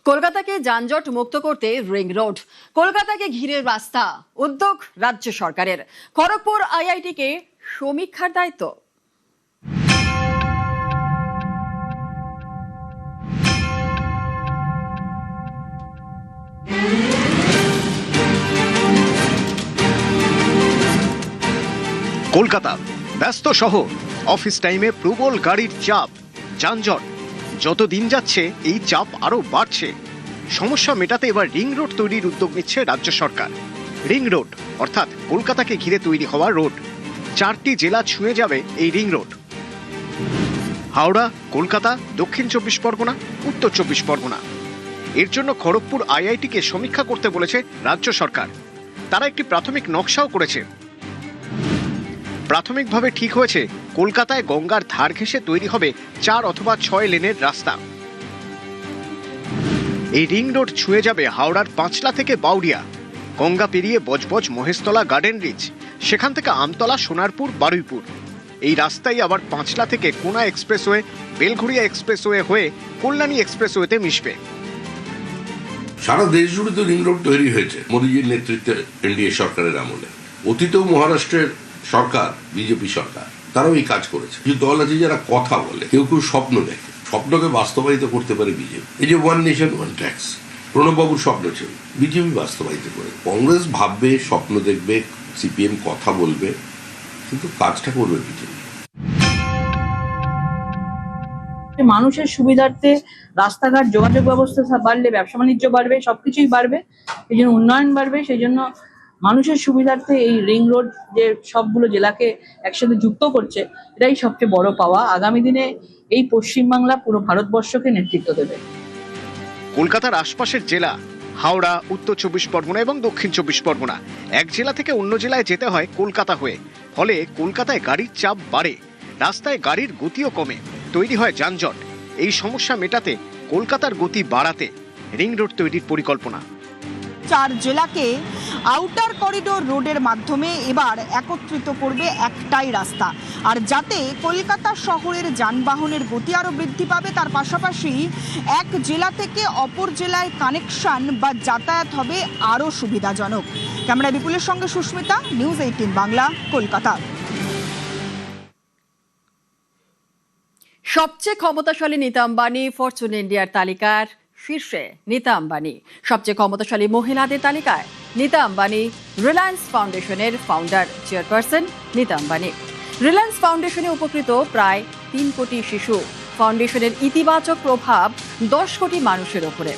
কলকাতাকে যানজট মুক্ত করতে রিং রোড, কলকাতাকে ঘিরে রাস্তা, উদ্যোগ রাজ্য সরকারের। খড়গপুর আইআইটিকে সমীক্ষার দায়িত্ব। কলকাতা ব্যস্ত শহর, অফিস টাইমে প্রবল গাড়ির চাপ, যানজট। যত দিন যাচ্ছে এই চাপ আরো বাড়ছে। সমস্যা মেটাতে এবার রিং রোড তৈরির উদ্যোগ নিচ্ছে রাজ্য সরকার। রিং রোড অর্থাৎ কলকাতাকে ঘিরে তৈরি হওয়া রোড। 4টি জেলা ছুঁয়ে যাবে এই রিং রোড। হাওড়া, কলকাতা, দক্ষিণ 24 পরগনা, উত্তর 24 পরগনা। এর জন্য খড়গপুর আইআইটিকে সমীক্ষা করতে বলেছে রাজ্য সরকার। তারা একটি প্রাথমিক নকশাও করেছে। প্রাথমিকভাবে ঠিক হয়েছে কলকাতায় গঙ্গার ধার ঘেঁষে তৈরি হবে 4 অথবা 6 লেনের রাস্তা। এই রিং রোড ছুঁয়ে যাবে হাওড়ার পাঁচলা থেকে বাউরিয়া, গঙ্গা পেরিয়ে বজবজ, মহেশতলা, গার্ডেন রিচ, সেখান থেকে আমতলা, সোনারপুর, বারুইপুর। এই রাস্তাই আবার পাঁচলা থেকে কোনা এক্সপ্রেসওয়ে, বেলঘড়িয়া এক্সপ্রেসওয়ে হয়ে কল্যাণী এক্সপ্রেসওয়েতে মিশবে। সারা দেশ জুড়ে তো রিং রোড তৈরি হয়েছে মোদীজির নেতৃত্বে এনডিএ সরকারের আমলে। অতীতেও মহারাষ্ট্রের সরকার, বিজেপি সরকার, তারাও এই কাজ করেছে। কিছু দল আছে যারা কথা বলে, কেউ কেউ স্বপ্ন দেখে, স্বপ্নকে বাস্তবায়িত করতে পারে বিজেপি। এই যে ওয়ান নেশন ওয়ান ট্যাক্স, প্রণববাবুর স্বপ্ন ছিল, বিজেপি বাস্তবায়িত করে। কংগ্রেস ভাববে, স্বপ্ন দেখবে, সিপিএম কথা বলবে, কিন্তু কাজটা করবে বিজেপি। মানুষের সুবিধার্থে রাস্তাঘাট, যোগাযোগ ব্যবস্থা বাড়লে ব্যবসা বাণিজ্য বাড়বে, সবকিছুই বাড়বে, সেই জন্য উন্নয়ন বাড়বে। সেই জন্য মানুষের সুবিধার্থে এই রিং রোড যে সবগুলো জেলাকে একসাথে যুক্ত করছে, এটাই সবচেয়ে বড় পাওয়া। আগামী দিনে এই পশ্চিমবাংলা পুরো ভারতবর্ষকে নেতৃত্ব দেবে। কলকাতার আশপাশের জেলা হাওড়া, উত্তর 24 পরগনা এবং দক্ষিণ 24 পরগনা, এক জেলা থেকে অন্য জেলায় যেতে হয় কলকাতা হয়ে। ফলে কলকাতায় গাড়ির চাপ বাড়ে, রাস্তায় গাড়ির গতিও কমে, তৈরি হয় যানজট। এই সমস্যা মেটাতে, কলকাতার গতি বাড়াতে রিং রোড তৈরির পরিকল্পনা। 4 জেলাকে আউটার করিডোর রোডের মাধ্যমে এবার একত্রিত করবে একটাই রাস্তা। আর যাতে কলকাতা শহরের যানবাহনের গতি আরও বৃদ্ধি পাবে, তার পাশাপাশি এক জেলা থেকে অপর জেলায় কানেকশন বা যাতায়াত হবে আরও সুবিধাজনক। ক্যামেরা বিপুলের সঙ্গে সুস্মিতা, নিউজ 18 বাংলা, কলকাতা। সবচেয়ে ক্ষমতাশালী নীতা আম্বানি ফরচুন ইন্ডিয়ার তালিকার শীর্ষে নীতা আম্বানি। সবচেয়ে ক্ষমতাশালী মহিলাদের তালিকায় নীতা আম্বানি। রিলায়েন্স ফাউন্ডেশনের ফাউন্ডার চেয়ারপারসন নীতা আম্বানি। রিলায়েন্স ফাউন্ডেশনে উপকৃত প্রায় 3 কোটি শিশু। ফাউন্ডেশনের ইতিবাচক প্রভাব 10 কোটি মানুষের ওপরে।